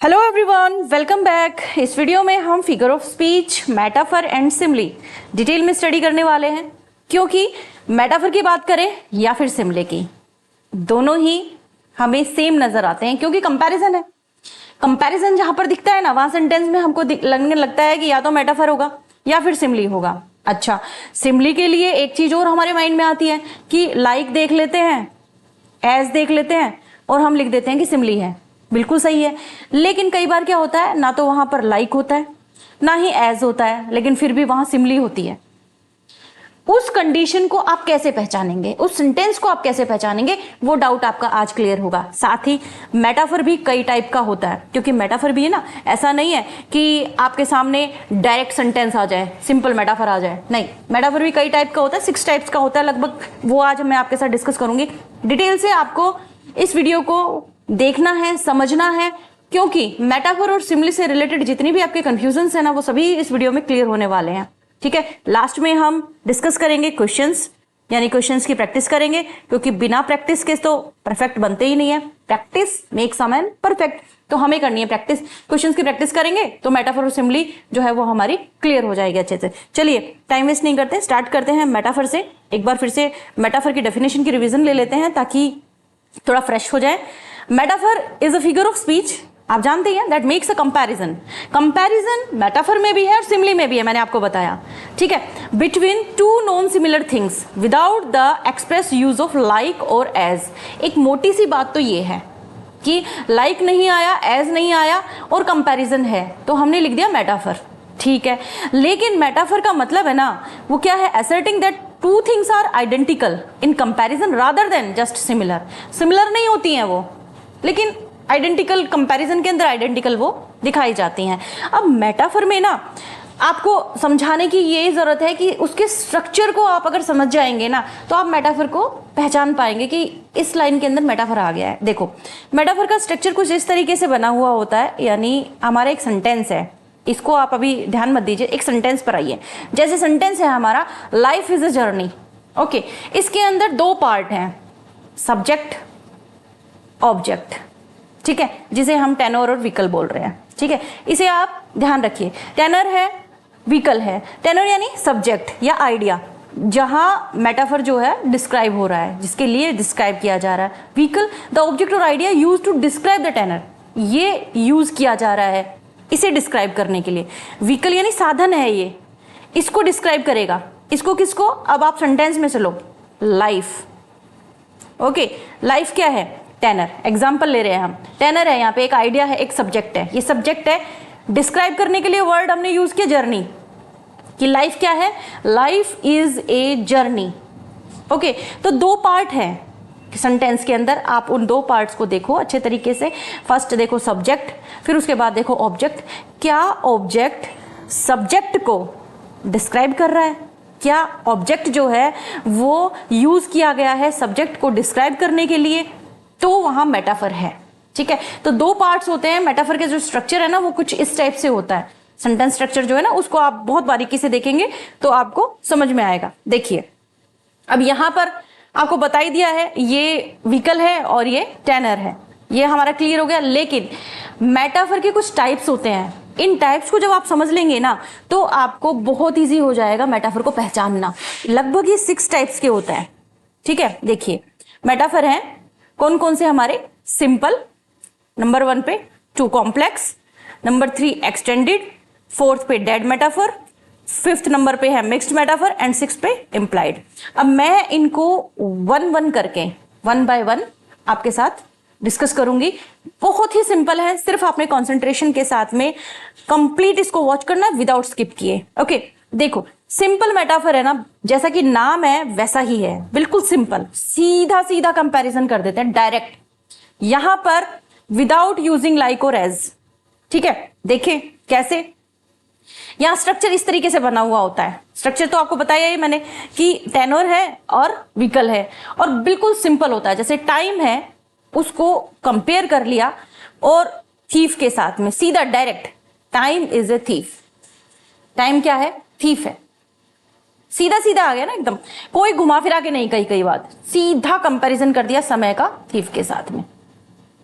Hello everyone, welcome back. इस video में हम figure of speech, metaphor and simile detail में स्टडी करने वाले हैं। क्योंकि मेटाफर की बात करें या फिर सिमले की, दोनों ही हमें सेम नजर आते हैं क्योंकि कंपैरिजन है। कंपैरिजन जहां पर दिखता है ना, वहां सेंटेंस में हमको लगने लगता है कि या तो मेटाफर होगा या फिर सिमली होगा। अच्छा, सिमली के लिए एक चीज और हमारे माइंड में आती है कि लाइक देख लेते हैं, एज देख लेते हैं और हम लिख देते हैं कि सिमली है। बिल्कुल सही है, लेकिन कई बार क्या होता है, ना तो वहां पर लाइक होता है ना ही एज होता है, लेकिन फिर भी वहां सिमली होती है। उस कंडीशन को आप कैसे पहचानेंगे, उस सेंटेंस को आप कैसे पहचानेंगे, वो डाउट आपका आज क्लियर होगा। साथ ही मेटाफर भी कई टाइप का होता है, क्योंकि मेटाफर भी है ना, ऐसा नहीं है कि आपके सामने डायरेक्ट सेंटेंस आ जाए, सिंपल मेटाफर आ जाए। नहीं, मेटाफर भी कई टाइप का होता है, 6 टाइप्स का होता है लगभग। वो आज मैं आपके साथ डिस्कस करूंगी डिटेल से। आपको इस वीडियो को देखना है, समझना है, क्योंकि मेटाफर और सिमली से रिलेटेड जितनी भी आपके कंफ्यूजन्स है ना, वो सभी इस वीडियो में क्लियर होने वाले हैं। ठीक है, लास्ट में हम डिस्कस करेंगे क्वेश्चंस, यानी क्वेश्चंस की प्रैक्टिस करेंगे, क्योंकि बिना प्रैक्टिस के तो परफेक्ट बनते ही नहीं है। Practice makes a man perfect, तो हमें करनी है प्रैक्टिस। क्वेश्चंस की प्रैक्टिस करेंगे तो मेटाफर और सिमली जो है वो हमारी क्लियर हो जाएगी अच्छे से। चलिए, टाइम वेस्ट नहीं करते, स्टार्ट करते हैं मेटाफर से। एक बार फिर से मेटाफर की डेफिनेशन की रिविजन ले लेते हैं ताकि थोड़ा फ्रेश हो जाए। Metaphor is a figure of speech, आप जानते हैं, that makes a comparison. Comparison metaphor में भी है और सिमली में भी है, मैंने आपको बताया। ठीक है, between to non similar things without the express use of like और एज। एक मोटी सी बात तो ये है कि लाइक नहीं आया, एज नहीं आया और कंपैरिजन है, तो हमने लिख दिया मेटाफर। ठीक है, लेकिन मेटाफर का मतलब है ना, वो क्या है, asserting that two things are identical in comparison rather than just similar। Similar नहीं होती हैं वो, लेकिन आइडेंटिकल, कंपैरिजन के अंदर आइडेंटिकल वो दिखाई जाती हैं। अब मेटाफर में ना आपको समझाने की ये जरूरत है कि उसके स्ट्रक्चर को आप अगर समझ जाएंगे ना, तो आप मेटाफर को पहचान पाएंगे कि इस लाइन के अंदर मेटाफर आ गया है। देखो, मेटाफर का स्ट्रक्चर कुछ इस तरीके से बना हुआ होता है, यानी हमारा एक सेंटेंस है, इसको आप अभी ध्यान मत दीजिए, एक सेंटेंस पर आइए। जैसे सेंटेंस है हमारा, life is a journey. Okay, इसके अंदर 2 पार्ट हैं, सब्जेक्ट, ऑब्जेक्ट। ठीक है, जिसे हम टेनर और व्हीकल बोल रहे हैं। ठीक है, इसे आप ध्यान रखिए। टेनर है, व्हीकल है। टेनर यानी सब्जेक्ट या आइडिया, जहां मेटाफर जो है डिस्क्राइब हो रहा है, जिसके लिए डिस्क्राइब किया जा रहा है। व्हीकल, द ऑब्जेक्ट और idea use to describe the tenor, ये यूज किया जा रहा है इसे डिस्क्राइब करने के लिए। व्हीकल यानी साधन है, ये इसको डिस्क्राइब करेगा। इसको किसको, अब आप सेंटेंस में चलो, लाइफ। ओके, लाइफ क्या है, टेनर। एग्जाम्पल ले रहे हैं हम, टेनर है, यहाँ पे एक आइडिया है, एक सब्जेक्ट है। ये सब्जेक्ट है, डिस्क्राइब करने के लिए वर्ड हमने यूज किया जर्नी, कि लाइफ क्या है, life is a journey. Okay, तो 2 पार्ट है सेंटेंस के अंदर, आप उन 2 पार्ट्स को देखो अच्छे तरीके से। फर्स्ट देखो सब्जेक्ट, फिर उसके बाद देखो ऑब्जेक्ट। क्या ऑब्जेक्ट सब्जेक्ट को डिस्क्राइब कर रहा है? क्या ऑब्जेक्ट जो है वो यूज किया गया है सब्जेक्ट को डिस्क्राइब करने के लिए? तो वहां मेटाफर है। ठीक है, तो 2 पार्ट्स होते हैं मेटाफर के। जो स्ट्रक्चर है ना, वो कुछ इस टाइप से होता है। सेंटेंस स्ट्रक्चर जो है ना, उसको आप बहुत बारीकी से देखेंगे तो आपको समझ में आएगा। देखिए, अब यहां पर आपको बता ही दिया है, ये व्हीकल है और ये टेनर है, ये हमारा क्लियर हो गया। लेकिन मेटाफर के कुछ टाइप्स होते हैं, इन टाइप्स को जब आप समझ लेंगे ना, तो आपको बहुत इजी हो जाएगा मेटाफर को पहचानना। लगभग ये 6 टाइप्स के होता है। ठीक है, देखिए मेटाफर हैं कौन कौन से हमारे, सिंपल नंबर 1 पे, 2 कॉम्प्लेक्स, नंबर 3 एक्सटेंडेड, 4th पे डेड मेटाफर, 5th नंबर पे है मिक्स्ड मेटाफर एंड 6th पे इम्प्लाइड। अब मैं इनको 1 करके 1 by 1 आपके साथ डिस्कस करूंगी। बहुत ही सिंपल है, सिर्फ आपने कंसंट्रेशन के साथ में कंप्लीट इसको वॉच करना है विदाउट स्किप किए। ओके, देखो सिंपल मेटाफर है ना, जैसा कि नाम है वैसा ही है, बिल्कुल सिंपल, सीधा सीधा कंपैरिजन कर देते हैं डायरेक्ट, यहां पर विदाउट यूजिंग लाइक और एज। ठीक है, देखें कैसे। यहां स्ट्रक्चर इस तरीके से बना हुआ होता है। स्ट्रक्चर तो आपको बताया ही मैंने कि टेनर है और व्हीकल है, और बिल्कुल सिंपल होता है। जैसे टाइम है, उसको कंपेयर कर लिया और थीफ के साथ में, सीधा direct, time is a thief. Time क्या है, थीफ है। सीधा सीधा आ गया ना एकदम, कोई घुमा फिरा के नहीं कही बात, सीधा कंपैरिजन कर दिया समय का थीफ के साथ में।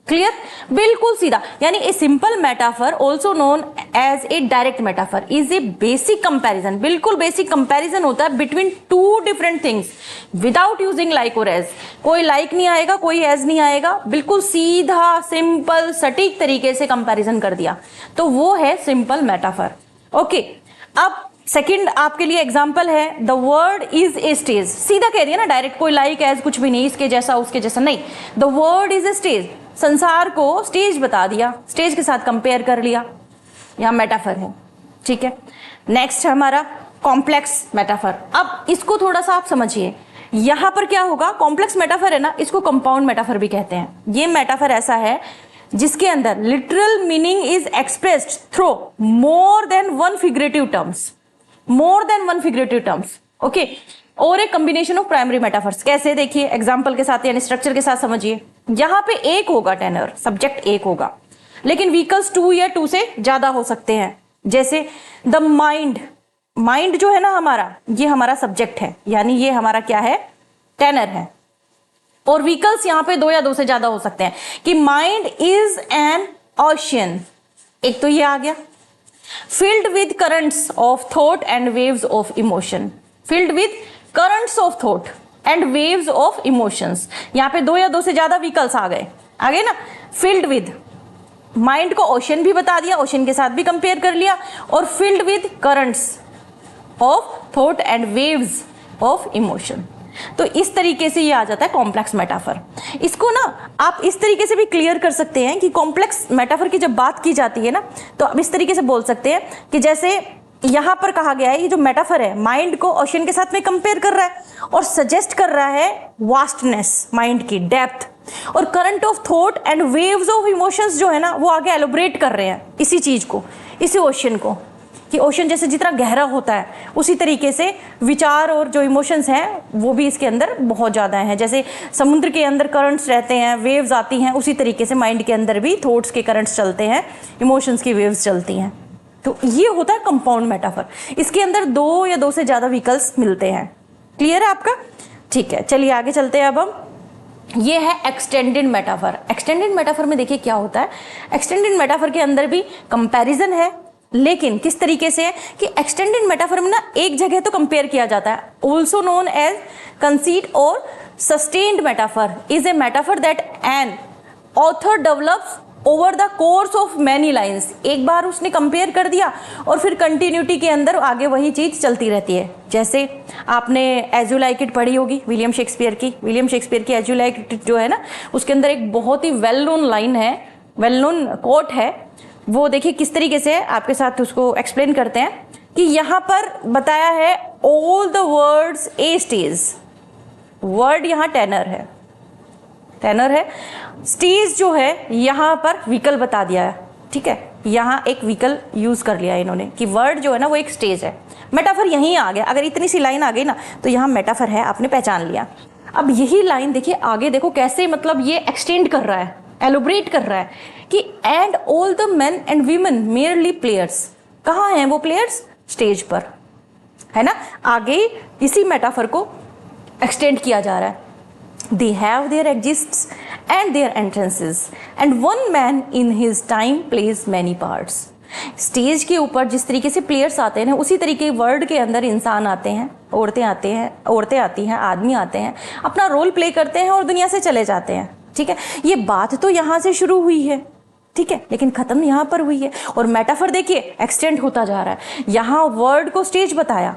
क्लियर, बिल्कुल सीधा। यानी a simple metaphor also known as a direct metaphor is a basic comparison, बिल्कुल बेसिक कंपैरिजन होता है between two different things without using like और एज। कोई लाइक नहीं आएगा, कोई एज नहीं आएगा, बिल्कुल सीधा सिंपल सटीक तरीके से कंपैरिजन कर दिया, तो वो है सिंपल मेटाफर। ओके, अब सेकंड आपके लिए एग्जांपल है, the word is a stage. सीधा कह रही है ना, डायरेक्ट, कोई लाइक एज कुछ भी नहीं, इसके जैसा उसके जैसा नहीं। The word is a stage, संसार को स्टेज बता दिया, स्टेज के साथ कंपेयर कर लिया, यहां मेटाफर है। ठीक है, नेक्स्ट है हमारा कॉम्प्लेक्स मेटाफर। अब इसको थोड़ा सा आप समझिए, यहां पर क्या होगा, कॉम्प्लेक्स मेटाफर है ना, इसको कंपाउंड मेटाफर भी कहते हैं। ये मेटाफर ऐसा है जिसके अंदर literal meaning is expressed through more than one figurative terms, more than one figurative terms. Okay, और एक कॉम्बिनेशन ऑफ प्राइमरी मेटाफर्स। कैसे, देखिए एग्जांपल के साथ यानी स्ट्रक्चर के साथ समझिए। यहां पे एक होगा टेनर, सब्जेक्ट एक होगा, लेकिन व्हीकल्स टू या टू से ज्यादा हो सकते हैं। जैसे द माइंड, माइंड जो है ना हमारा, ये हमारा सब्जेक्ट है, यानी ये हमारा क्या है, टेनर है। और व्हीकल्स यहां पे दो या दो से ज्यादा हो सकते हैं कि माइंड इज एन ओशियन, एक तो ये आ गया। filled with currents of thought and waves of emotion, filled with currents of thought and waves of emotions। यहां पे दो या दो से ज्यादा व्हीकल्स आ गए ना। filled with, माइंड को ओशन भी बता दिया, ओशन के साथ भी कंपेयर कर लिया, और filled with currents of thought and waves of emotion। तो इस तरीके से ये आ जाता है कॉम्प्लेक्स मेटाफर। इसको ना आप इस तरीके से भी क्लियर कर सकते हैं कि कॉम्प्लेक्स मेटाफर की जब बात की जाती है ना, तो आप इस तरीके से बोल सकते हैं कि जैसे यहां पर कहा गया है, ये जो मेटाफर है माइंड को ओशन के साथ में कंपेयर कर रहा है और सजेस्ट कर रहा है वास्टनेस, माइंड की डेप्थ, और current of thought and waves of emotions जो है ना, वो आगे एलोबरेट कर रहे हैं इसी चीज को, इसी ओशन को, कि ओशन जैसे जितना गहरा होता है उसी तरीके से विचार और जो इमोशंस हैं वो भी इसके अंदर बहुत ज़्यादा हैं। जैसे समुद्र के अंदर करंट्स रहते हैं, वेव्स आती हैं, उसी तरीके से माइंड के अंदर भी थॉट्स के करंट्स चलते हैं, इमोशंस की वेव्स चलती हैं। तो ये होता है कंपाउंड मेटाफर। इसके अंदर दो या दो से ज़्यादा व्हीकल्स मिलते हैं। क्लियर है आपका? ठीक है, चलिए आगे चलते हैं। अब हम, ये है एक्सटेंडेड मेटाफर। एक्सटेंडेड मेटाफर में देखिए क्या होता है, एक्सटेंडेड मेटाफर के अंदर भी कंपैरिजन है, लेकिन किस तरीके से है कि एक्सटेंडेड मेटाफर में ना एक जगह तो कंपेयर किया जाता है। ऑल्सो नोन एज कंसीट और sustained metaphor is A metaphor that an author develops over the course of many lines. एक बार उसने कंपेयर कर दिया और फिर कंटिन्यूटी के अंदर आगे वही चीज चलती रहती है। जैसे आपने एज यू लाइक इट पढ़ी होगी विलियम शेक्सपियर की। विलियम शेक्सपियर की एज यू लाइक इट जो है ना, उसके अंदर एक बहुत ही वेल नोन लाइन है, वेल नोन कोट है। वो देखिए किस तरीके से आपके साथ उसको एक्सप्लेन करते हैं कि यहाँ पर बताया है all the words a stage. Word यहाँ टेनर है, टेनर है। स्टेज जो है यहाँ पर व्हीकल बता दिया है। ठीक है, यहाँ एक व्हीकल यूज कर लिया इन्होंने कि वर्ड जो है ना वो एक स्टेज है। मेटाफर यहीं आ गया। अगर इतनी सी लाइन आ गई ना तो यहाँ मेटाफर है, आपने पहचान लिया। अब यही लाइन देखिए आगे, देखो कैसे मतलब ये एक्सटेंड कर रहा है, एलोबरेट कर रहा है कि and all the main and women merely players. कहाँ हैं वो प्लेयर्स? स्टेज पर, है ना। आगे इसी मेटाफर को एक्सटेंड किया जा रहा है। They have their exists and their entrances and one man in his time plays many parts। Stage के ऊपर जिस तरीके से प्लेयर्स आते हैं उसी तरीके वर्ल्ड के अंदर इंसान आते हैं, औरतें आते हैं, औरतें आती हैं, आदमी आते हैं, अपना रोल प्ले करते हैं और दुनिया से चले जाते हैं। ठीक है, ये बात तो यहाँ से शुरू हुई है, ठीक है, लेकिन खत्म यहाँ पर हुई है। और मेटाफर देखिए एक्सटेंड होता जा रहा है। यहाँ वर्ड को स्टेज बताया,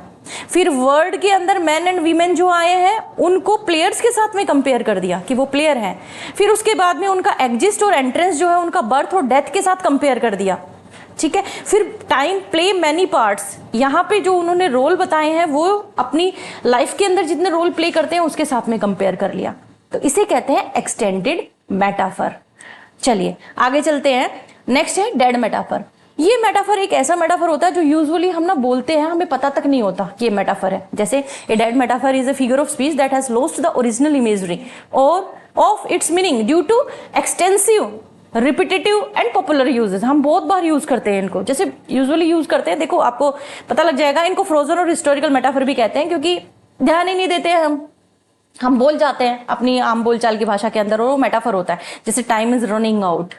फिर वर्ड के अंदर मैन एंड वीमेन जो आए हैं उनको प्लेयर्स के साथ में कंपेयर कर दिया कि वो प्लेयर हैं। फिर उसके बाद में उनका एग्जिस्ट और एंट्रेंस जो है उनका बर्थ और डेथ के साथ कंपेयर कर दिया। ठीक है, फिर टाइम प्ले मैनी पार्ट्स, यहाँ पे जो उन्होंने रोल बताए हैं वो अपनी लाइफ के अंदर जितने रोल प्ले करते हैं उसके साथ में कंपेयर कर लिया। तो इसे कहते हैं एक्सटेंडेड मेटाफर। चलिए आगे चलते हैं। नेक्स्ट है डेड मेटाफर। ये मेटाफर एक ऐसा मेटाफर होता है जो यूजुअली हम ना बोलते हैं, हमें पता तक नहीं होता कि ये मेटाफर है। जैसे a dead metaphor is a figure of speech that has lost the original imagery or of its meaning due to extensive repetitive and popular uses. हम बहुत बार यूज करते हैं इनको, जैसे यूजुअली यूज करते हैं। देखो आपको पता लग जाएगा, इनको फ्रोजन और हिस्टोरिकल मेटाफर भी कहते हैं क्योंकि ध्यान ही नहीं देते हैं हम। हम बोल जाते हैं अपनी आम बोलचाल की भाषा के अंदर, और वो मेटाफर होता है। जैसे time is running out,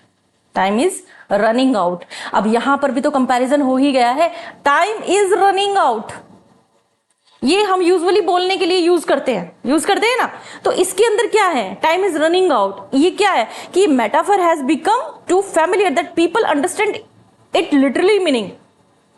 time is running out. अब यहां पर भी तो कंपैरिजन हो ही गया है, टाइम इज रनिंग आउट, ये हम यूजुअली बोलने के लिए यूज करते हैं ना। तो इसके अंदर क्या है, टाइम इज रनिंग आउट, ये क्या है कि metaphor has become too familiar that people understand it literally meaning.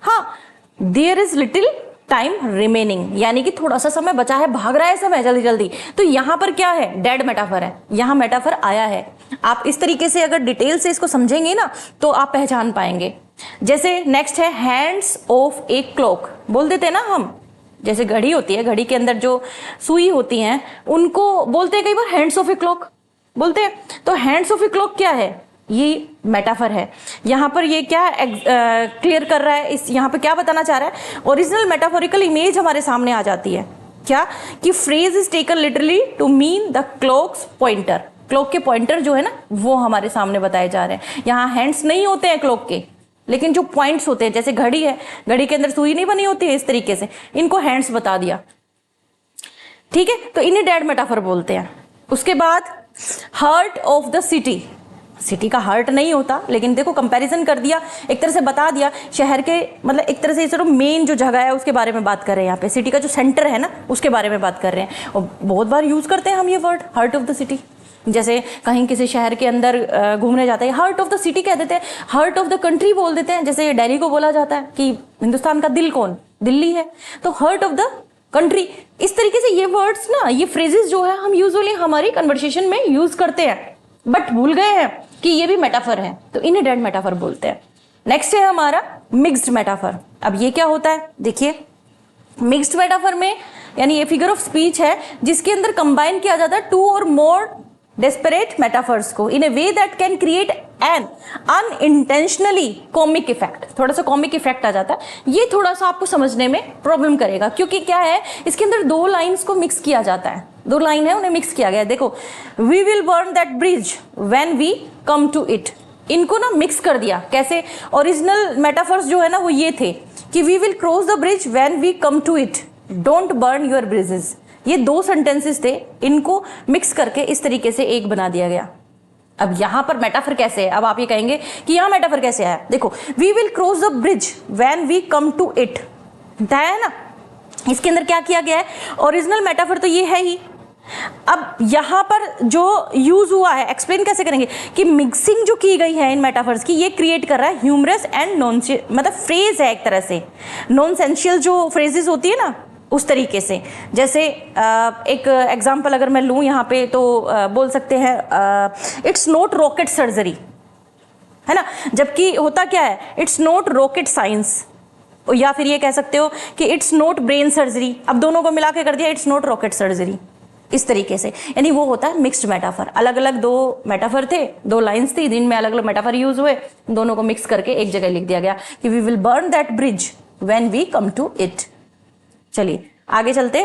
हाँ, there is little time remaining, यानी कि थोड़ा सा समय बचा है, भाग रहा है समय जल्दी जल्दी। तो यहां पर क्या है, डेड मेटाफर है, यहां मेटाफर आया है। आप इस तरीके से अगर डिटेल से इसको समझेंगे ना तो आप पहचान पाएंगे। जैसे नेक्स्ट है हैंड्स ऑफ ए क्लॉक, बोल देते हैं ना हम, जैसे घड़ी होती है, घड़ी के अंदर जो सुई होती हैं उनको बोलते हैं कई बार हैंड्स ऑफ ए क्लॉक बोलते हैं। तो हैंड्स ऑफ ए क्लॉक क्या है, ये मेटाफर है। यहां पर ये क्या क्लियर कर रहा है, इस यहां पर क्या बताना चाह रहा है, ओरिजिनल मेटाफोरिकल इमेज हमारे सामने आ जाती है। क्या कि phrase is taken literally to mean the clocks pointer, clock के पॉइंटर जो है ना वो हमारे सामने बताए जा रहे हैं। यहाँ हैंड्स नहीं होते हैं क्लॉक के, लेकिन जो पॉइंट्स होते हैं, जैसे घड़ी है, घड़ी के अंदर सुई नहीं बनी होती है इस तरीके से, इनको हैंड्स बता दिया, ठीक है। तो इन्हें डेड मेटाफर बोलते हैं। उसके बाद heart of the city, city का हार्ट नहीं होता, लेकिन देखो कंपैरिजन कर दिया, एक तरह से बता दिया शहर के, मतलब एक तरह से सिर्फ मेन जो जगह है उसके बारे में बात कर रहे हैं। यहाँ पे सिटी का जो सेंटर है ना उसके बारे में बात कर रहे हैं। और बहुत बार यूज करते हैं हम ये word heart of the city, जैसे कहीं किसी शहर के अंदर घूमने जाते हैं, हार्ट ऑफ द सिटी कह देते हैं, हार्ट ऑफ द कंट्री बोल देते हैं। जैसे दिल्ली को बोला जाता है कि हिंदुस्तान का दिल कौन, दिल्ली है, तो हार्ट ऑफ द कंट्री। इस तरीके से ये वर्ड्स ना, ये फ्रेजेस जो है हम यूजुअली हमारी कन्वर्सेशन में यूज करते हैं, बट भूल गए हैं कि ये भी मेटाफर है, तो इन्हें डेड मेटाफर बोलते हैं। नेक्स्ट है हमारा मिक्स्ड मेटाफर। अब ये क्या होता है, देखिए मिक्स्ड मेटाफर में यानी ये फिगर ऑफ स्पीच है जिसके अंदर कंबाइन किया जाता है टू और मोर desperate metaphors को in a way that can create an unintentionally comic effect। थोड़ा सा कॉमिक इफेक्ट आ जाता है, ये थोड़ा सा आपको समझने में प्रॉब्लम करेगा, क्योंकि क्या है इसके अंदर दो लाइंस को मिक्स किया जाता है, दो लाइन है उन्हें मिक्स किया गया है। देखो, we will burn that bridge when we come to it, इनको ना मिक्स कर दिया। कैसे, ओरिजिनल मेटाफर्स जो है ना वो ये थे कि we will cross the bridge when we come to it, don't burn your bridges. ये दो सेंटेंसेस थे, इनको मिक्स करके इस तरीके से एक बना दिया गया। अब यहां पर मेटाफर कैसे है, अब आप ये कहेंगे कि यहां मेटाफर कैसे आया। देखो, we will cross the bridge when we come to it, है ना, इसके अंदर क्या किया गया है, ओरिजिनल मेटाफर तो ये है ही। अब यहां पर जो यूज हुआ है, एक्सप्लेन कैसे करेंगे कि मिक्सिंग जो की गई है इन मेटाफर्स की, ये क्रिएट कर रहा है ह्यूमरस एंड नॉन, मतलब फ्रेज है एक तरह से, नॉनसेंशियल जो फ्रेजेस होती है ना उस तरीके से। जैसे एक एग्जांपल अगर मैं लूँ यहाँ पे तो बोल सकते हैं इट्स नॉट रॉकेट सर्जरी, है ना, जबकि होता क्या है, इट्स नॉट रॉकेट साइंस, या फिर ये कह सकते हो कि इट्स नॉट ब्रेन सर्जरी। अब दोनों को मिला के कर दिया इट्स नॉट रॉकेट सर्जरी, इस तरीके से। यानी वो होता है मिक्स्ड मेटाफर, अलग अलग दो मेटाफर थे, दो लाइंस थी जिनमें अलग अलग मेटाफर यूज हुए, दोनों को मिक्स करके एक जगह लिख दिया गया कि we will burn that bridge when we come to it. चलिए आगे चलते,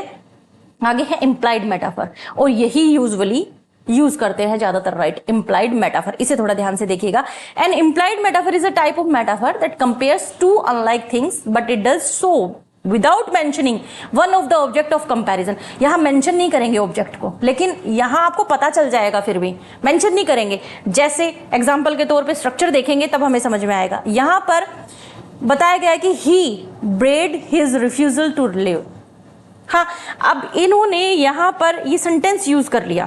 आगे है इम्प्लाइड मेटाफर, और यही यूजुअली यूज करते हैं ज्यादातर, राइट, इम्प्लाइड मेटाफर। इसे थोड़ा ध्यान से देखिएगा। An implied metaphor is a type of metaphor that compares two unlike things but it does so without mentioning one of the object of comparison. यहां मेंशन नहीं करेंगे ऑब्जेक्ट को, लेकिन यहां आपको पता चल जाएगा, फिर भी मेंशन नहीं करेंगे। जैसे एग्जांपल के तौर पे स्ट्रक्चर देखेंगे तब हमें समझ में आएगा। यहां पर बताया गया है कि he brayed his refusal to live. हाँ, अब इन्होंने यहां पर ये सेंटेंस यूज कर लिया,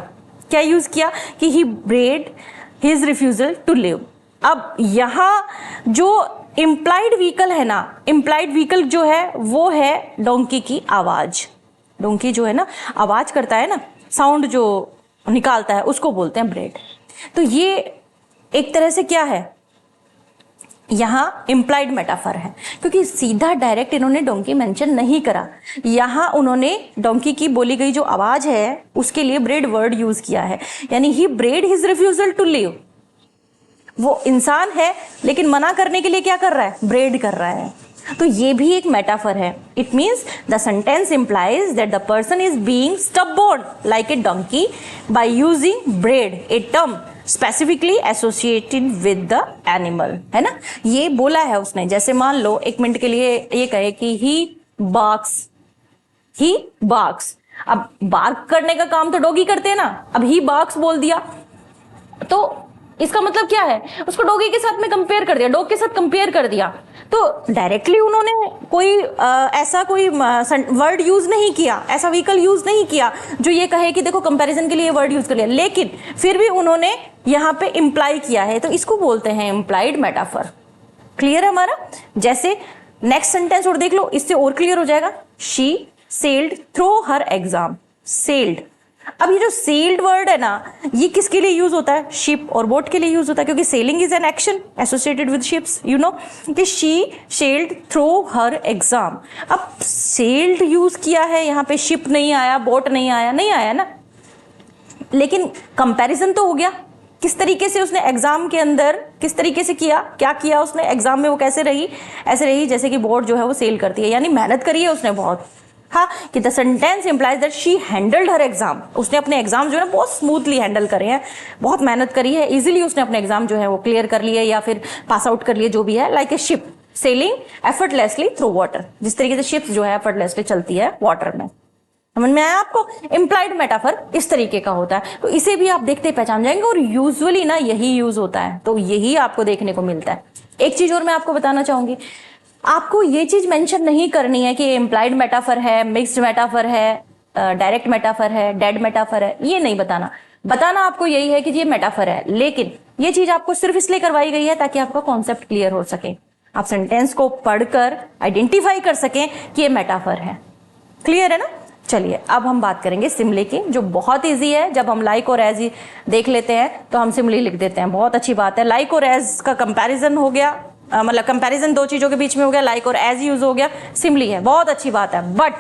क्या यूज किया कि he brayed his refusal to live. अब यहां जो इम्प्लाइड व्हीकल है ना, इम्प्लाइड व्हीकल जो है वो है डोंकी की आवाज। डोंकी जो है ना आवाज करता है ना, साउंड जो निकालता है उसको बोलते हैं ब्रेड। तो ये एक तरह से क्या है, यहां इम्प्लाइड मेटाफर है, क्योंकि सीधा डायरेक्ट इन्होंने डोंकी मेंशन नहीं करा। यहां उन्होंने डोंकी की बोली गई जो आवाज है उसके लिए ब्रेड वर्ड यूज किया है, यानी he brayed his refusal to live. वो इंसान है लेकिन मना करने के लिए क्या कर रहा है, ब्रेड कर रहा है। तो ये भी एक मेटाफर है। It means the sentence implies that the person is being stubborn like a donkey by using brayed, a term specifically associated with the animal, है ना। ये बोला है उसने, जैसे मान लो एक मिनट के लिए ये कहे कि ही बार्क्स, अब बार्क करने का काम तो डॉगी करते हैं ना, अब ही बार्क्स बोल दिया तो इसका मतलब क्या है, उसको डॉगी के साथ में कंपेयर कर दिया, डॉग के साथ कंपेयर कर दिया। तो डायरेक्टली उन्होंने कोई ऐसा कोई वर्ड यूज नहीं किया, ऐसा व्हीकल यूज नहीं किया जो ये कहे कि देखो कंपैरिजन के लिए वर्ड यूज कर लिया, लेकिन फिर भी उन्होंने यहाँ पे इंप्लाई किया है, तो इसको बोलते हैं इंप्लाइड मेटाफर। क्लियर है हमारा? जैसे नेक्स्ट सेंटेंस और देख लो, इससे और क्लियर हो जाएगा। She sailed through her exam. Sailed, अब ये जो सेल्ड वर्ड है ना, ये किसके लिए यूज होता है? शिप और बोट के लिए यूज होता है, क्योंकि sailing is an action associated with ships, you know, कि she sailed through her exam. अब सेल्ड यूज किया है यहाँ पे, शिप नहीं आया, बोट नहीं आया, नहीं आया ना, लेकिन कंपैरिजन तो हो गया। किस तरीके से उसने एग्जाम के अंदर किस तरीके से किया, क्या किया उसने एग्जाम में, वो कैसे रही? ऐसे रही जैसे कि बोट जो है वो सेल करती है, यानी मेहनत करी है उसने बहुत। हाँ, कि the sentence implies that she handled her exam. उसने अपने एग्जाम जो है ना बहुत स्मूथली हैंडल करे हैं, बहुत मेहनत करी है, इजीली उसने अपने एग्जाम जो है वो क्लियर कर लिए या फिर पास आउट कर लिए, जो भी है। Like a ship selling effortlessly through water, जिस तरीके से शिप्स जो है एफर्टलेसली चलती है वाटर में। समझ में आया आपको? इंप्लाइड मेटाफर इस तरीके का होता है, तो इसे भी आप देखते पहचान जाएंगे, और यूजुअली ना यही यूज होता है, तो यही आपको देखने को मिलता है। एक चीज और मैं आपको बताना चाहूंगी, आपको ये चीज मेंशन नहीं करनी है कि इंप्लाइड मेटाफर है, मिक्स्ड मेटाफर है, डायरेक्ट मेटाफर है, डेड मेटाफर है, ये नहीं बताना। बताना आपको यही है कि ये मेटाफर है, लेकिन ये चीज आपको सिर्फ इसलिए करवाई गई है ताकि आपका कॉन्सेप्ट क्लियर हो सके, आप सेंटेंस को पढ़कर आइडेंटिफाई कर सकें कि ये मेटाफर है। क्लियर है ना? चलिए अब हम बात करेंगे सिमले की, जो बहुत इजी है। जब हम लाइक और एज देख लेते हैं तो हम सिमली लिख देते हैं, बहुत अच्छी बात है। लाइक और एज का कंपैरिजन हो गया, मतलब कंपैरिजन दो चीजों के बीच में हो गया, लाइक और एज यूज हो गया, सिमली है, बहुत अच्छी बात है। But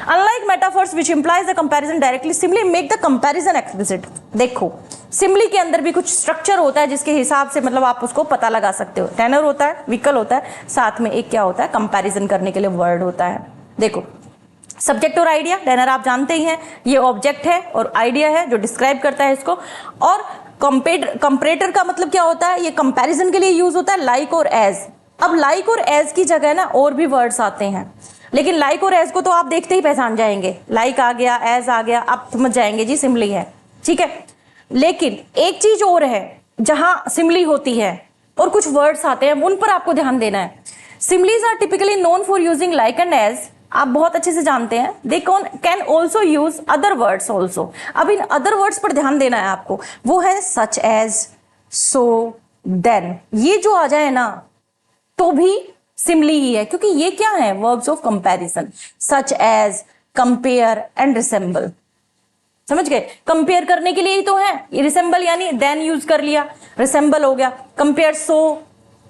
unlike metaphors which implies the comparison directly, simile make the comparison explicit. देखो सिमली के अंदर भी कुछ स्ट्रक्चर होता है जिसके हिसाब से मतलब आप उसको पता लगा सकते हो। टेनर होता है, व्हीकल होता है, साथ में एक क्या होता है, कंपैरिजन करने के लिए वर्ड होता है। देखो सब्जेक्ट और आइडिया, टेनर आप जानते ही हैं, ये ऑब्जेक्ट है और आइडिया है जो डिस्क्राइब करता है इसको। और कंपेरेटर का मतलब क्या होता है, ये कंपैरिजन के लिए यूज होता है, लाइक और एज। अब लाइक और एज की जगह ना और भी वर्ड्स आते हैं, लेकिन लाइक और एज को तो आप देखते ही पहचान जाएंगे, लाइक आ गया, एज आ गया, आप समझ जाएंगे जी सिमली है, ठीक है। लेकिन एक चीज और है जहां सिमली होती है और कुछ वर्ड्स आते हैं, उन पर आपको ध्यान देना है। Similes are typically known for using like and as, आप बहुत अच्छे से जानते हैं। They can also use other words also. अब इन अदर वर्ड्स पर ध्यान देना है आपको, वो है सच एज, सो, देन। ये जो आ जाए ना तो भी सिमली ही है, क्योंकि ये क्या है, verbs of comparison. Such as, compare and resemble, समझ गए? कंपेयर करने के लिए ही तो है, रिसेंबल यानी देन यूज कर लिया, रिसेंबल हो गया, कंपेयर, सो,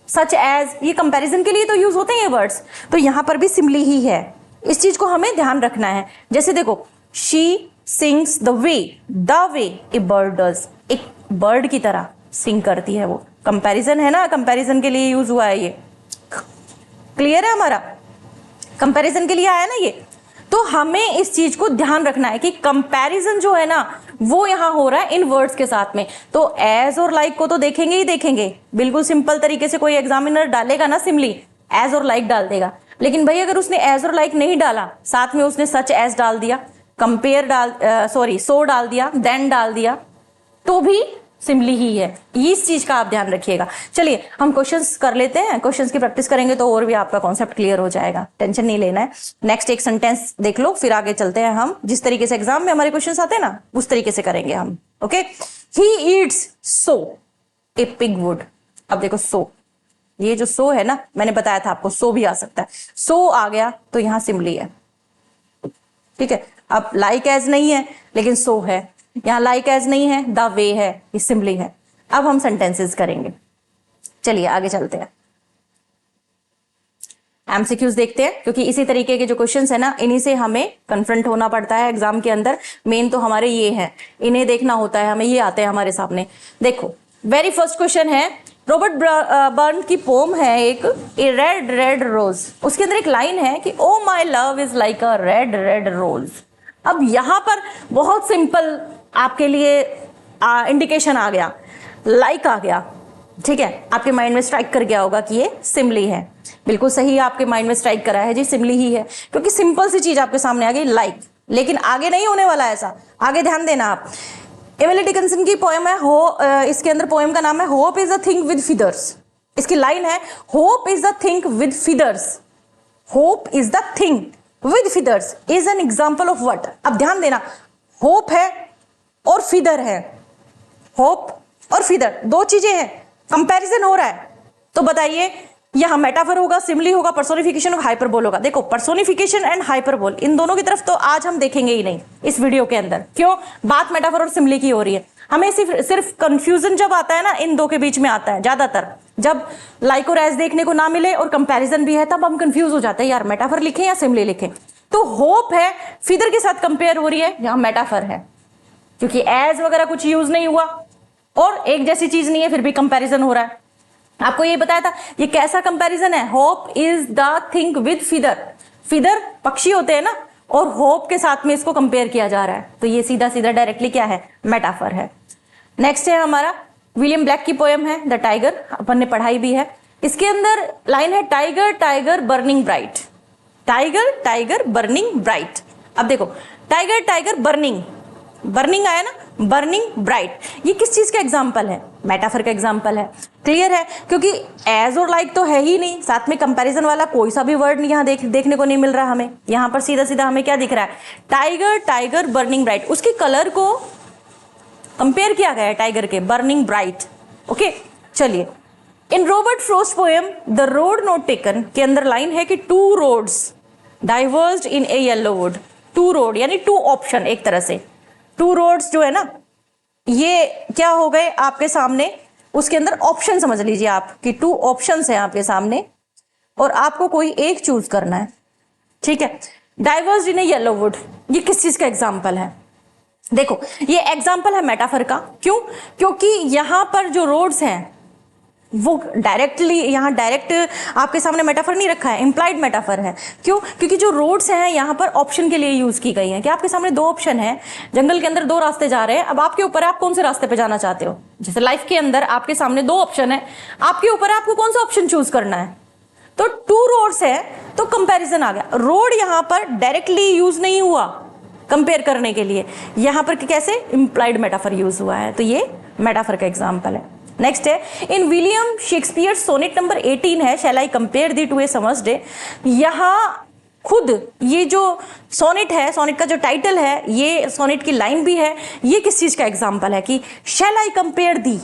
सच एज, ये कंपैरिजन के लिए तो यूज होते हैं ये वर्ड्स, तो यहां पर भी सिमली ही है। इस चीज को हमें ध्यान रखना है। जैसे देखो, she sings the way A bird does, एक बर्ड की तरह सिंग करती है वो। कंपैरिजन है ना, कंपैरिजन के लिए यूज हुआ है ये। क्लियर है हमारा? कंपैरिजन के लिए आया ना ये। तो हमें इस चीज को ध्यान रखना है कि कंपैरिजन जो है ना वो यहां हो रहा है इन वर्ड्स के साथ में। तो एज और लाइक को तो देखेंगे ही देखेंगे, बिल्कुल सिंपल तरीके से कोई एग्जामिनर डालेगा ना सिमली, एज और लाइक डाल देगा। लेकिन भाई अगर उसने एज और लाइक नहीं डाला, साथ में उसने सच एज डाल दिया, कंपेयर सो डाल दिया, देन डाल दिया, तो भी सिमली ही है। इस चीज का आप ध्यान रखिएगा। चलिए हम क्वेश्चंस कर लेते हैं, क्वेश्चंस की प्रैक्टिस करेंगे तो और भी आपका कॉन्सेप्ट क्लियर हो जाएगा, टेंशन नहीं लेना है। नेक्स्ट एक सेंटेंस देख लो, फिर आगे चलते हैं। हम जिस तरीके से एग्जाम में हमारे क्वेश्चंस आते हैं ना उस तरीके से करेंगे हम। Okay, he eats so A pig would. अब देखो सो, ये जो सो है ना, मैंने बताया था आपको सो भी आ सकता है, सो आ गया तो यहां सिमली है, ठीक है। अब लाइक एज नहीं है लेकिन सो है, यहां लाइक एज नहीं है, द वे है, ये सिमली है। अब हम सेंटेंसेस करेंगे, चलिए आगे चलते हैं। एमसीक्यूज देखते हैं, क्योंकि इसी तरीके के जो क्वेश्चंस है ना इन्हीं से हमें कन्फ्रंट होना पड़ता है एग्जाम के अंदर। मेन तो हमारे ये हैं, इन्हें देखना होता है हमें, ये आते हैं हमारे सामने। देखो वेरी फर्स्ट क्वेश्चन है, रॉबर्ट बर्न की पोम है एक, ए रेड रेड रोज। उसके अंदर एक लाइन है कि O my love is like a red red rose. अब यहां पर बहुत सिंपल आपके लिए इंडिकेशन आ गया, लाइक आ गया, ठीक है। आपके माइंड में स्ट्राइक कर गया होगा कि ये सिमली है। बिल्कुल सही आपके माइंड में स्ट्राइक करा है जी, सिमली ही है, क्योंकि सिंपल सी चीज आपके सामने आ गई, लाइक। लेकिन आगे नहीं होने वाला ऐसा, आगे ध्यान देना आप। एमिली डिकिंसन की पोएम है हो, इसके अंदर पोएम का नाम है hope is a thing with feathers. इसकी लाइन है hope is the thing with feathers, hope is the thing with feathers is an example of what. अब ध्यान देना, होप है और फीदर है, होप और फीदर दो चीजें हैं, कंपैरिजन हो रहा है। तो बताइए यहां मेटाफर होगा, सिमिली होगा, पर्सोनिफिकेशन और हाइपरबोल होगा। देखो पर्सोनिफिकेशन एंड हाइपरबोल इन दोनों की तरफ तो आज हम देखेंगे ही नहीं इस वीडियो के अंदर। क्यों? बात मेटाफर और सिमिली की हो रही है। हमें सिर्फ कंफ्यूजन जब आता है ना, इन दो के बीच में आता है ज्यादातर, जब लाइक और एज देखने को ना मिले और कंपैरिजन भी है, तब हम कंफ्यूज हो जाते हैं यार मेटाफर लिखें या सिमिली लिखें। तो होप है फीदर के साथ कंपेयर हो रही है, यहां मेटाफर है क्योंकि एज वगैरह कुछ यूज नहीं हुआ और एक जैसी चीज नहीं है, फिर भी कंपैरिजन हो रहा है। आपको ये बताया था ये कैसा कंपैरिजन है, hope is the thing with feather. Feather पक्षी होते हैं ना, और होप के साथ में इसको कंपेयर किया जा रहा है, तो ये सीधा सीधा डायरेक्टली क्या है, मेटाफर है। नेक्स्ट है हमारा विलियम ब्लैक की पोएम है द टाइगर, अपन ने पढ़ाई भी है। इसके अंदर लाइन है tiger tiger burning bright, tiger tiger burning bright. अब देखो टाइगर टाइगर बर्निंग, बर्निंग आया ना, बर्निंग ब्राइट, ये किस चीज का एग्जाम्पल है, मेटाफर का एग्जाम्पल है। क्लियर है, क्योंकि एज और लाइक तो है ही नहीं, साथ में कंपैरिजन वाला कोई सा भी वर्ड यहाँ देखने को नहीं मिल रहा हमें। यहाँ पर सीधा सीधा हमें क्या दिख रहा है, टाइगर टाइगर बर्निंग ब्राइट, उसके कलर को कंपेयर किया गया है टाइगर के, बर्निंग ब्राइट। ओके चलिए, in Robert Frost poem the road not taken के अंदर लाइन है कि two roads diverged in a yellow wood. Two road यानी टू ऑप्शन, एक तरह से टू रोड्स जो है ना, ये क्या हो गए आपके सामने, उसके अंदर ऑप्शन समझ लीजिए आप कि टू ऑप्शंस हैं आपके सामने और आपको कोई एक चूज करना है। ठीक है, divorced in a yellow would, ये किस चीज का एग्जाम्पल है? देखो ये एग्जाम्पल है मेटाफर का। क्यों? क्योंकि यहां पर जो रोड्स हैं वो डायरेक्टली, यहाँ डायरेक्ट आपके सामने मेटाफर नहीं रखा है, इंप्लाइड मेटाफर है। क्यों? क्योंकि जो रोड्स हैं यहाँ पर ऑप्शन के लिए यूज की गई हैं कि आपके सामने दो ऑप्शन है, जंगल के अंदर दो रास्ते जा रहे हैं, अब आपके ऊपर है आप कौन से रास्ते पे जाना चाहते हो। जैसे लाइफ के अंदर आपके सामने दो ऑप्शन है, आपके ऊपर है आपको कौन सा ऑप्शन चूज करना है। तो टू रोड्स है तो कंपेरिजन आ गया। रोड यहाँ पर डायरेक्टली यूज नहीं हुआ कंपेयर करने के लिए, यहाँ पर कैसे इंप्लाइड मेटाफर यूज हुआ है, तो ये मेटाफर का एग्जाम्पल है। नेक्स्ट है in William Shakespeare sonnet number 18 है shall I compare thee to a summer's day. यहां खुद ये जो सोनेट है, सोनेट का जो टाइटल है, ये सोनेट की लाइन भी है, ये किस चीज का एग्जाम्पल है कि shall I compare thee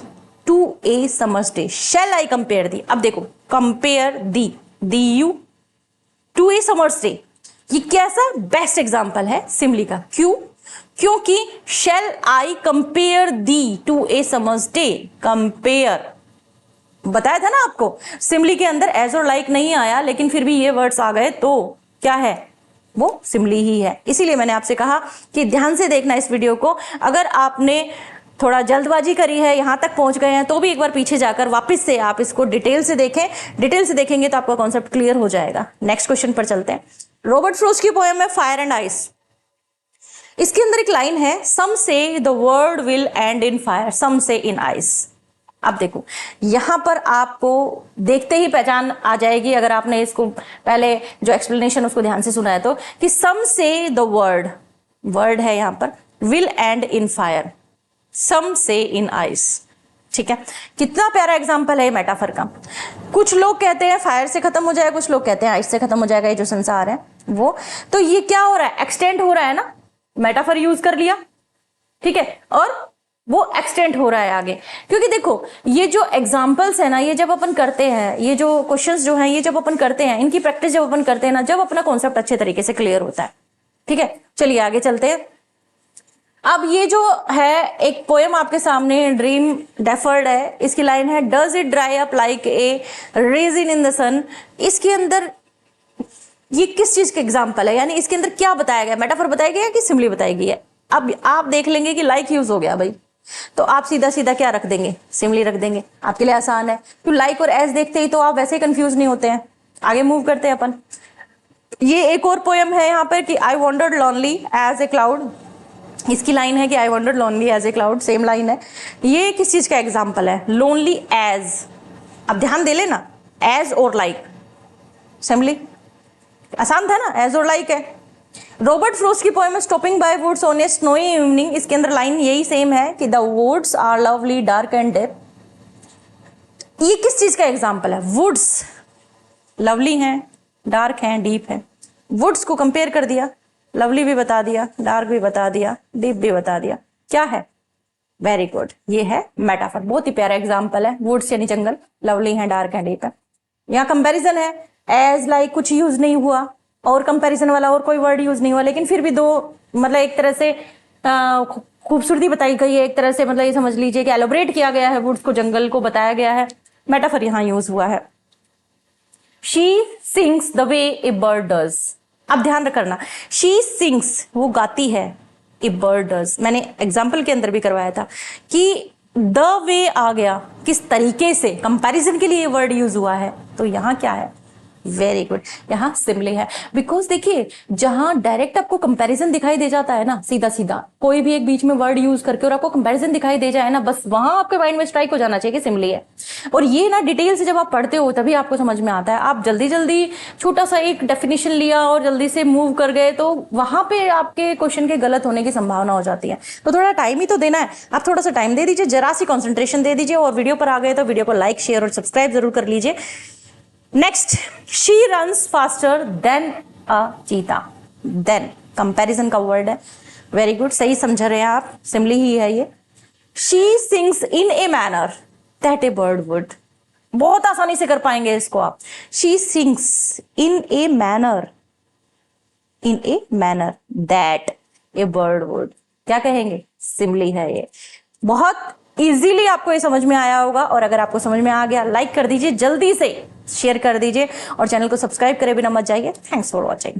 to a summer's day, shall I compare thee. अब देखो compare thee, thee you to a summer's day, ये कैसा बेस्ट एग्जाम्पल है सिमिली का। क्यों? क्योंकि shall I compare thee to a summer's day, compare बताया था ना आपको, सिमिली के अंदर एज और लाइक नहीं आया, लेकिन फिर भी ये वर्ड्स आ गए तो क्या है, वो सिमिली ही है। इसीलिए मैंने आपसे कहा कि ध्यान से देखना इस वीडियो को। अगर आपने थोड़ा जल्दबाजी करी है, यहां तक पहुंच गए हैं, तो भी एक बार पीछे जाकर वापस से आप इसको डिटेल से देखें। डिटेल से देखेंगे तो आपका कॉन्सेप्ट क्लियर हो जाएगा। नेक्स्ट क्वेश्चन पर चलते हैं। रॉबर्ट फ्रॉस्ट की पोएम है फायर एंड आइस। इसके अंदर एक लाइन है some say the world will end in fire, some say in ice. अब देखो यहां पर आपको देखते ही पहचान आ जाएगी, अगर आपने इसको पहले जो एक्सप्लेनेशन उसको ध्यान से सुना है तो, कि सम से द वर्ड, वर्ड है यहां पर, will end in fire, some say in ice. ठीक है, कितना प्यारा एग्जाम्पल है मेटाफर का। कुछ लोग कहते हैं फायर से खत्म हो जाएगा, कुछ लोग कहते हैं आइस से खत्म हो जाएगा, ये जो संसार है वो। तो ये क्या हो रहा है, एक्सटेंड हो रहा है ना, मेटाफर यूज कर लिया, ठीक है, और वो एक्सटेंड हो रहा है आगे। क्योंकि देखो ये जो एग्जाम्पल्स है ना, ये जब अपन करते हैं, ये जो क्वेश्चंस जो हैं, ये जब अपन करते हैं, इनकी प्रैक्टिस जब अपन करते हैं ना, जब अपना कॉन्सेप्ट अच्छे तरीके से क्लियर होता है। ठीक है, चलिए आगे चलते हैं। अब ये जो है एक पोएम आपके सामने, ड्रीम डेफर्ड है, इसकी लाइन है does it dry up like a raisin in the sun. इसके अंदर ये किस चीज का एग्जाम्पल है, यानी इसके अंदर क्या बताया गया, मेटाफर बताया गया कि सिमिली बताई गई है। अब आप देख लेंगे कि लाइक यूज हो गया भाई, तो आप सीधा सीधा क्या रख देंगे, सिमिली रख देंगे, आपके लिए आसान है। तो लाइक और एज देखते ही तो आप वैसे ही कंफ्यूज नहीं होते हैं। आगे मूव करते हैं अपन। ये एक और पोएम है यहाँ पर कि I wandered lonely as a cloud. इसकी लाइन है कि I wandered lonely as a cloud, same line है। ये किस चीज का एग्जाम्पल है, लोनली एज। अब ध्यान दे लेना, एज और लाइक, सिमिली आसान था ना, एज और लाइक है, रॉबर्ट फ्रॉस्ट की poem stopping by woods on a snowy evening, इसके अंदर लाइन यही सेम है कि the woods are lovely dark and deep. ये किस चीज का एग्जाम्पल है? वुड्स लवली हैं, डार्क हैं, डीप हैं। वुड्स को कंपेयर कर दिया, लवली भी बता दिया, डार्क भी बता दिया, डीप भी बता दिया। क्या है? वेरी गुड, ये है मेटाफर। बहुत ही प्यारा एग्जाम्पल है। वुड्स यानी जंगल, लवली है, डार्क है, डीप है। यहाँ कंपैरिजन है, एज लाइक कुछ यूज नहीं हुआ और कंपैरिजन वाला और कोई वर्ड यूज नहीं हुआ, लेकिन फिर भी दो मतलब एक तरह से खूबसूरती बताई गई है, एक तरह से मतलब ये समझ लीजिए कि एलोबरेट किया गया है, वुड्स को, जंगल को बताया गया है। मेटाफर यहाँ यूज हुआ है। She sings the way A bird does. अब ध्यान रखना, शी सिंग्स वो गाती है, ए बर्ड डज मैंने एग्जाम्पल के अंदर भी करवाया था कि द वे आ गया, किस तरीके से, कंपैरिजन के लिए ये वर्ड यूज हुआ है। तो यहाँ क्या है? वेरी गुड, यहाँ सिमिली है। बिकॉज देखिए, जहां डायरेक्ट आपको कंपैरिजन दिखाई दे जाता है ना, सीधा सीधा कोई भी एक बीच में वर्ड यूज करके और आपको कंपैरिजन दिखाई दे जाए ना, बस वहां आपके माइंड में स्ट्राइक हो जाना चाहिए कि सिमिली है। और ये ना डिटेल से जब आप पढ़ते हो तभी आपको समझ में आता है। आप जल्दी जल्दी छोटा सा एक डेफिनेशन लिया और जल्दी से मूव कर गए तो वहां पे आपके क्वेश्चन के गलत होने की संभावना हो जाती है। तो थोड़ा टाइम ही तो देना है, आप थोड़ा सा टाइम दे दीजिए, जरा सी कॉन्सेंट्रेशन दे दीजिए। और वीडियो पर आ गए तो वीडियो को लाइक, शेयर और सब्सक्राइब जरूर कर लीजिए। Next, she runs faster than a cheetah. Than comparison का वर्ड है। वेरी गुड, सही समझ रहे हैं आप, सिमिली ही है ये। She sings in a manner that a bird would. बहुत आसानी से कर पाएंगे इसको आप। She sings in a manner that a bird would. क्या कहेंगे? सिमिली है ये। बहुत इजीली आपको ये समझ में आया होगा। और अगर आपको समझ में आ गया, लाइक कर दीजिए, जल्दी से शेयर कर दीजिए और चैनल को सब्सक्राइब करे बिना मत जाइए। Thanks for watching.